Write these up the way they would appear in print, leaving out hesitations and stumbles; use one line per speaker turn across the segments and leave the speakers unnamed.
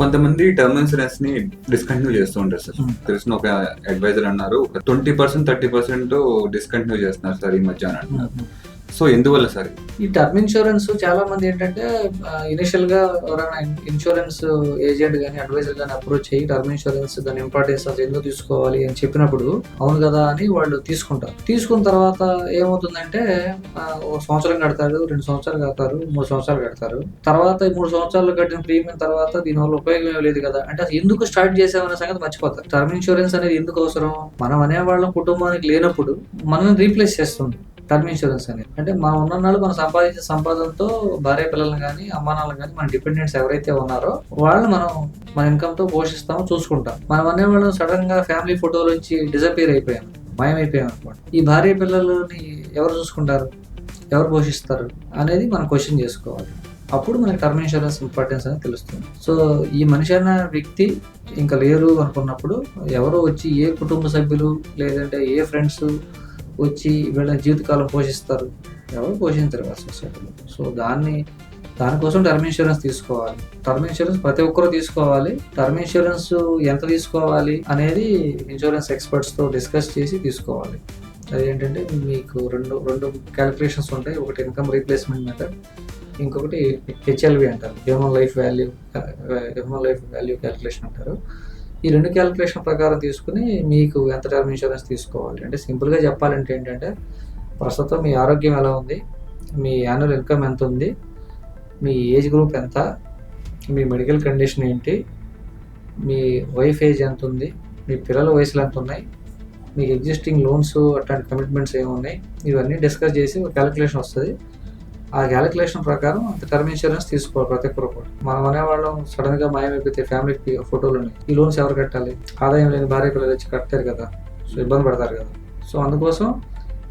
కొంతమంది term insurance ని discontinue చేస్తూ ఉంటారు సార్. తెలిసిన ఒక అడ్వైజర్ అన్నారు 20% 30% డిస్కంటిన్యూ చేస్తున్నారు సార్ ఈ మధ్య అని అంటున్నారు. సో ఎందువల్ల సార్
ఈ టర్మ్ ఇన్సూరెన్స్ చాలా మంది ఏంటంటే ఇనిషియల్ గా ఎవరైనా ఇన్సూరెన్స్ ఏజెంట్ గానీ అడ్వైజర్ గానీ అప్రోచ్ అయ్యి టర్మ్ ఇన్సూరెన్స్ దాని ఇంపార్టెన్స్ అది ఎందుకు తీసుకోవాలి అని చెప్పినప్పుడు అవును కదా అని వాళ్ళు తీసుకుంటారు. తీసుకున్న తర్వాత ఏమవుతుందంటే ఒక సంవత్సరం కడతారు, 2 సంవత్సరాలు కడతారు, 3 సంవత్సరాలు కడతారు. తర్వాత ఈ 3 సంవత్సరాలు కట్టిన ప్రీమియం తర్వాత దీనివల్ల ఉపయోగం ఏం లేదు కదా అంటే అసలు ఎందుకు స్టార్ట్ చేసామనే సంగతి మర్చిపోతారు. టర్మ్ ఇన్సూరెన్స్ అనేది ఎందుకు అవసరం? మనం అనేవాళ్ళం కుటుంబానికి లేనప్పుడు మనం రీప్లేస్ చేస్తుంది టర్మ్ ఇన్సూరెన్స్ అనేది. అంటే మనం ఉన్ననాళ్ళు మనం సంపాదించే సంపాదనతో భార్య పిల్లలను కానీ అమ్మానాలను కానీ మన డిపెండెంట్స్ ఎవరైతే ఉన్నారో వాళ్ళు మనం మన ఇన్కమ్ తో పోషిస్తామో చూసుకుంటాం. మనం అనేవాళ్ళు సడన్ గా ఫ్యామిలీ ఫోటోలు వచ్చి డిసపియర్ అయిపోయాం, మాయమైపోయాం అనుకోండి. ఈ భార్య పిల్లలని ఎవరు చూసుకుంటారు, ఎవరు పోషిస్తారు అనేది మనం క్వశ్చన్ చేసుకోవాలి. అప్పుడు మనకి టర్మ్ ఇన్సూరెన్స్ ఇంపార్టెన్స్ అనేది తెలుస్తుంది. సో ఈ మనిషి అన్న వ్యక్తి ఇంకా లేరు అనుకున్నప్పుడు ఎవరో వచ్చి ఏ కుటుంబ సభ్యులు లేదంటే ఏ ఫ్రెండ్స్ వచ్చి వీళ్ళ జీవితకాలం పోషిస్తారు, ఎవరు పోషించరు ఆ సొసైటీలో. సో దానికోసం టర్మ్ ఇన్సూరెన్స్ తీసుకోవాలి. టర్మ్ ఇన్సూరెన్స్ ప్రతి ఒక్కరూ తీసుకోవాలి. టర్మ్ ఇన్సూరెన్స్ ఎంత తీసుకోవాలి అనేది ఇన్సూరెన్స్ ఎక్స్పర్ట్స్ తో డిస్కస్ చేసి తీసుకోవాలి. అదేంటంటే మీకు రెండు క్యాలిక్యులేషన్స్ ఉంటాయి. ఒకటి ఇన్కమ్ రీప్లేస్మెంట్ మెథడ్, ఇంకొకటి హెచ్ఎల్వి అంటారు, హ్యూమన్ లైఫ్ వాల్యూ క్యాలిక్యులేషన్ అంటారు. ఈ 2 క్యాలిక్యులేషన్ ప్రకారం తీసుకుని మీకు ఎంత టర్మ్ ఇన్సూరెన్స్ తీసుకోవాలి అంటే సింపుల్గా చెప్పాలంటే ఏంటంటే ప్రస్తుతం మీ ఆరోగ్యం ఎలా ఉంది, మీ యాన్యువల్ ఇన్కమ్ ఎంత ఉంది, మీ ఏజ్ గ్రూప్ ఎంత, మీ మెడికల్ కండిషన్ ఏంటి, మీ వైఫ్ ఏజ్ ఎంత ఉంది, మీ పిల్లల వయసులు ఎంత ఉన్నాయి, మీకు ఎగ్జిస్టింగ్ లోన్స్ అట్లాంటి కమిట్మెంట్స్ ఏమున్నాయి, ఇవన్నీ డిస్కస్ చేసి ఒక క్యాలిక్యులేషన్ వస్తుంది. ఆ క్యాలిక్యులేషన్ ప్రకారం అంత టర్మ్ ఇన్సూరెన్స్ తీసుకోవాలి ప్రతి ఒక్కరు కూడా. మనం అనేవాళ్ళం సడన్ గా మాయమైపోతే ఫ్యామిలీ ఫోటోలు ఉన్నాయి, ఈ లోన్స్ ఎవరు కట్టాలి, ఆదాయం లేని భార్య పిల్లలు వచ్చి కట్టారు కదా, సో ఇబ్బంది పడతారు కదా. సో అందుకోసం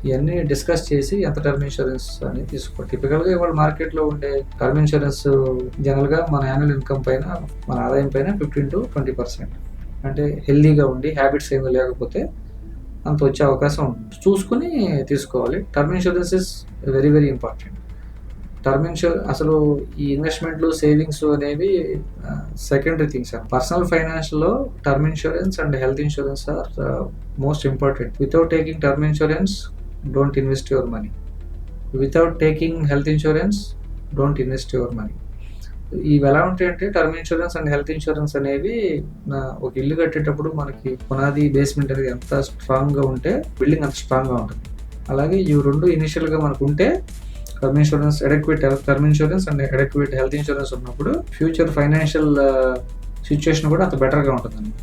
ఇవన్నీ డిస్కస్ చేసి ఎంత టర్మ్ ఇన్సూరెన్స్ అని తీసుకోవాలి. టిపికల్ గా ఇవాళ మార్కెట్ లో ఉండే టర్మ్ ఇన్సూరెన్స్ జనరల్ గా మన యాన్యువల్ ఇన్కమ్ పైన మన ఆదాయం పైన 15 to 20%, అంటే హెల్దీగా ఉండి హ్యాబిట్స్ ఏమీ లేకపోతే అంత వచ్చే అవకాశం ఉంది. చూసుకుని తీసుకోవాలి. Term insurance is very very important. Term insurance అసలు ఈ ఇన్వెస్ట్మెంట్లు సేవింగ్స్ అనేవి సెకండరీ థింగ్స్. పర్సనల్ ఫైనాన్స్ లో term insurance and health insurance or most important. Without taking term insurance don't invest your money, without taking health insurance don't invest your money. ఇవి ఎలా ఉంటాయంటే term insurance and health insurance అనేవి ఒక ఇల్లు కట్టేటప్పుడు మనకి పునాది బేస్మెంట్ అనేది ఎంత స్ట్రాంగ్ గా ఉంటే బిల్డింగ్ అంత స్ట్రాంగ్ గా ఉంటుంది. అలాగే ఈ 2 ఇనిషియల్ గా మనకు ఉంటే term insurance adequate term insurance and adequate health insurance ఉన్నప్పుడు ఫ్యూచర్ ఫైనాన్షియల్ సిచ్యుయేషన్ కూడా అంత బెటర్గా ఉంటుంది అనమాట.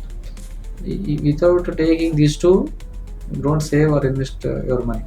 Without taking these 2 don't save or invest your money.